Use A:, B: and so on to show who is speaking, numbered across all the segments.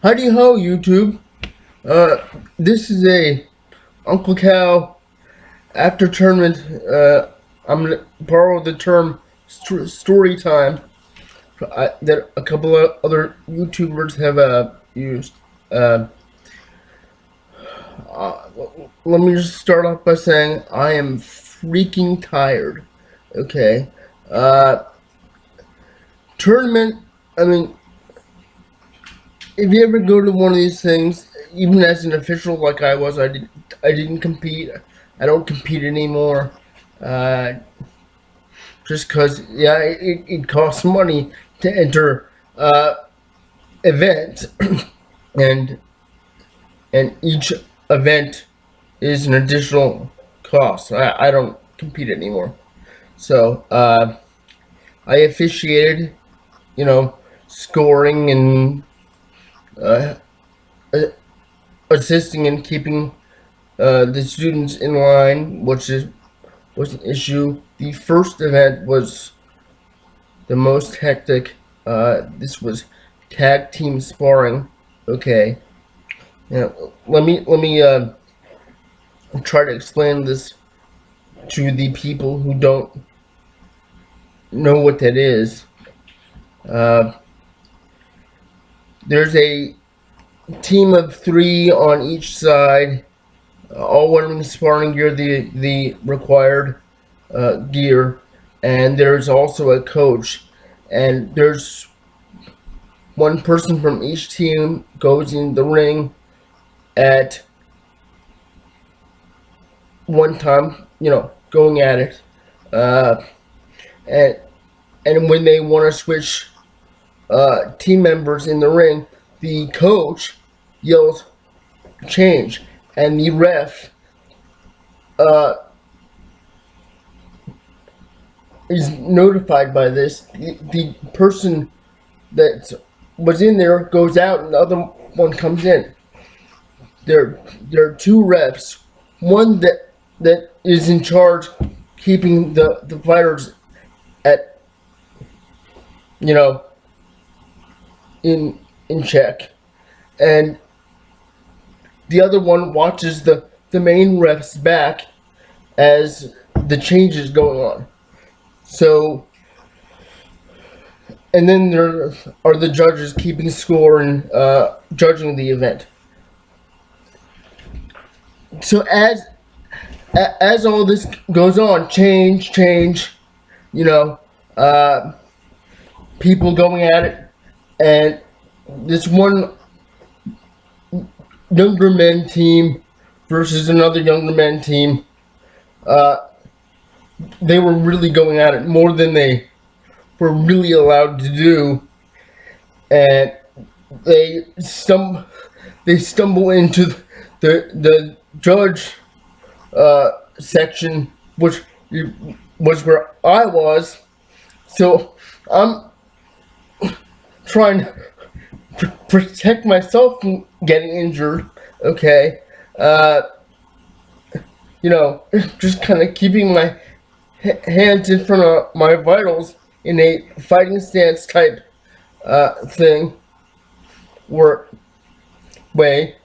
A: Howdy ho, YouTube. This is a Uncle Cow after tournament. I'm gonna borrow the term story time that a couple of other YouTubers have used. Uh, uh, Let me just start off by saying I am freaking tired. Okay. Uh, Tournament. I mean, if you ever go to one of these things, even as an official like I was, I didn't compete. I don't compete anymore. Uh, just because, yeah, it costs money to enter events, and each event is an additional cost. I don't compete anymore. So I officiated, scoring and uh, assisting in keeping the students in line, which was an issue. The first event was the most hectic. This was tag team sparring. Okay, let me try to explain this to the people who don't know what that is. Uh, there's a team of 3 on each side, all wearing sparring gear, the required gear, and there's also a coach, and there's one person from each team goes in the ring at one time, going at it, uh, and when they want to switch team members in the ring, the coach yells change, and the ref uh, is notified by this. The person that was in there goes out, and the other one comes in. There are 2 refs. One that is in charge keeping the fighters at in check, and the other one watches the main ref's back as the change is going on. So, and then there are the judges keeping score and judging the event. So as all this goes on, change, uh, people going at it, and this one younger men team versus another younger men team, they were really going at it more than they were really allowed to do, and they stumble into the judge section, which was where I was. So I'm trying to protect myself from getting injured. Okay, just kind of keeping my hands in front of my vitals in a fighting stance type thing, or way,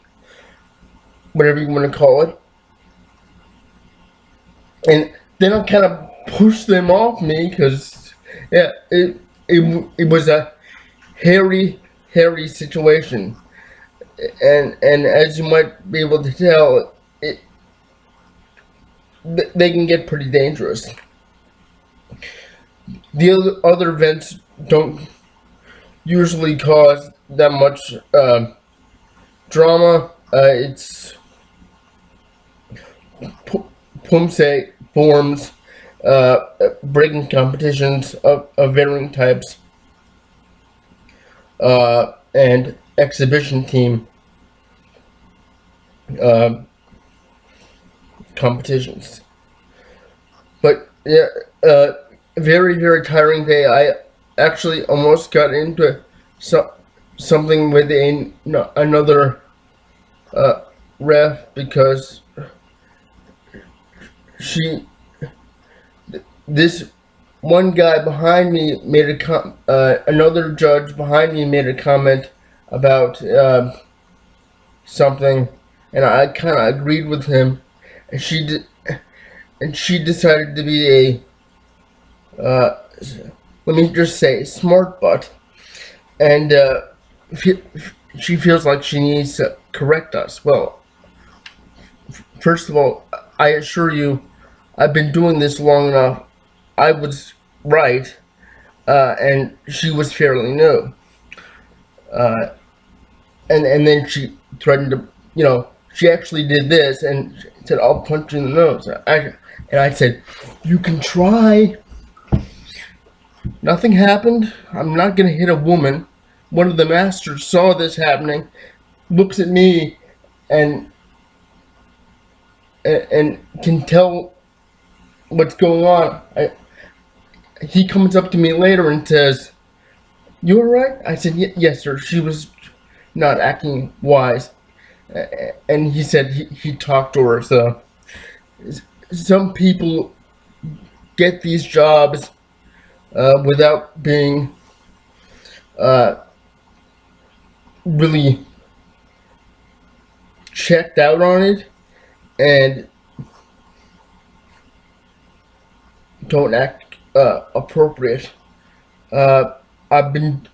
A: whatever you want to call it. And then I kind of pushed them off me because, yeah, it was a hairy situation, and as you might be able to tell, they can get pretty dangerous. The other events don't usually cause that much drama. It's Pumse forms, breaking competitions of varying types, and exhibition team competitions. But yeah, very tiring day. I actually almost got into something with another ref because this one guy behind me made another judge behind me made a comment about something, and I kind of agreed with him, and she decided to be a let me just say smart butt, and she feels like she needs to correct us. Well, first of all, I assure you, I've been doing this long enough. I was right, and she was fairly new. Uh, and then she threatened to, she actually did this and said, "I'll punch you in the nose." And I said, "You can try." Nothing happened. I'm not gonna hit a woman. One of the masters saw this happening, looks at me, and and can tell what's going on. He comes up to me later and says, "You alright?" I said, "Yes, sir." She was not acting wise, and he said he talked to her. So some people get these jobs without being really checked out on it, and don't act appropriate. Uh, I've been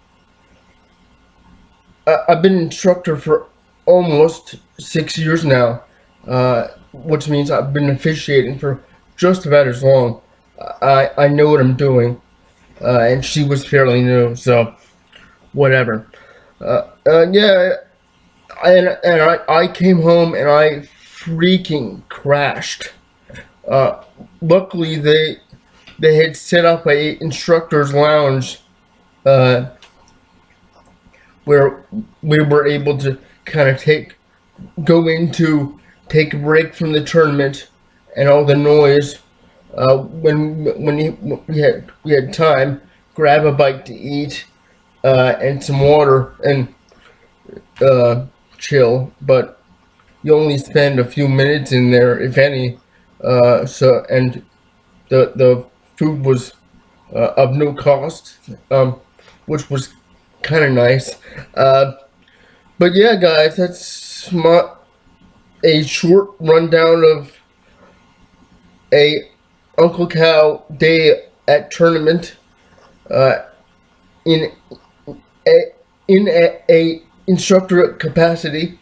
A: I've been instructor for almost 6 years now, which means I've been officiating for just about as long. I know what I'm doing, and she was fairly new, so whatever. Yeah, I came home and I freaking crashed. Luckily, they had set up a instructor's lounge uh, where we were able to kind of take a break from the tournament and all the noise. When we had time, grab a bite to eat and some water and chill. But you only spend a few minutes in there, if any. And the food was of no cost, which was kind of nice. But yeah, guys, that's a short rundown of a Uncle Cow day at tournament in a, a instructor capacity.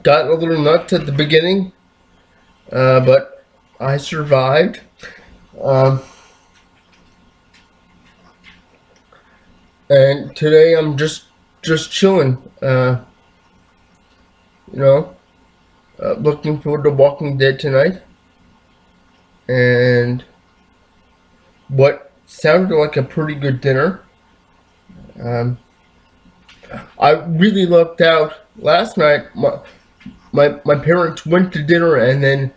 A: Got a little nuts at the beginning, but I survived. And today I'm just chilling. Looking forward to Walking Dead tonight, and what sounded like a pretty good dinner. I really lucked out last night. My parents went to dinner and then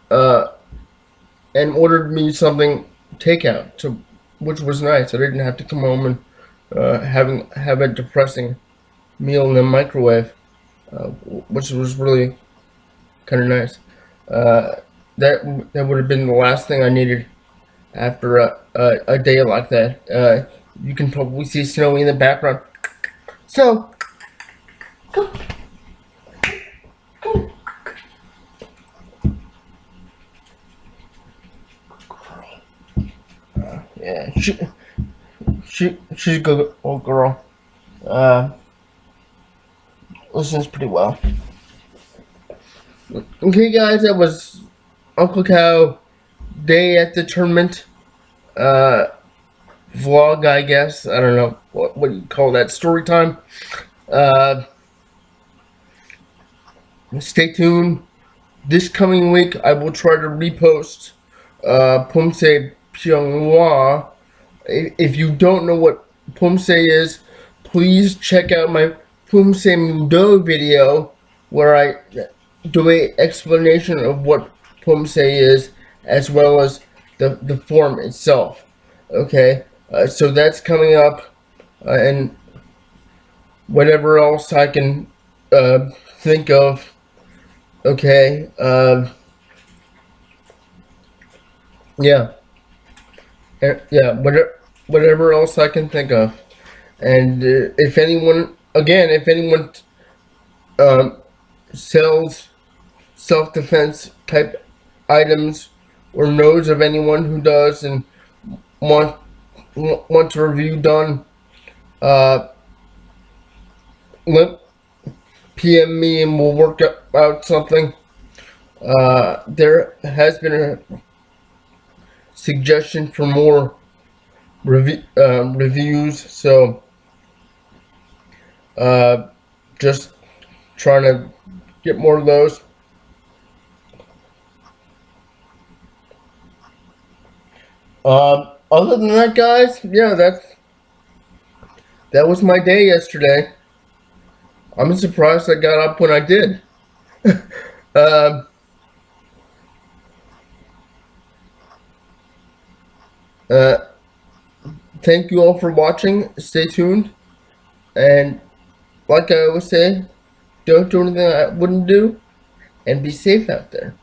A: and ordered me something takeout, so which was nice. I didn't have to come home and have a depressing meal in the microwave, which was really kind of nice. That would have been the last thing I needed after a day like that. You can probably see Snowy in the background. So, yeah, she's a good old girl. Listens pretty well. Okay, guys, that was Uncle Cow day at the tournament. Vlog, I guess. I don't know what you call that. Story time. Stay tuned. This coming week, I will try to repost Pumse Pyonghwa. If you don't know what Pumse is, please check out my Pumse Mudo video where I do a explanation of what Pumse is as well as the form itself. Okay, so that's coming up, and whatever else I can think of. Okay, yeah, yeah, whatever. whatever else I can think of. And if anyone, again, if anyone um, sells self-defense type items or knows of anyone who does and want wants a review done, uh, let PM me and we'll work out something. There has been a suggestion for more reviews, so uh, just trying to get more of those. Other than that, guys, yeah, that was my day yesterday. I'm surprised I got up when I did. Um, uh, Thank you all for watching. Stay tuned, and like I always say, don't do anything I wouldn't do, and be safe out there.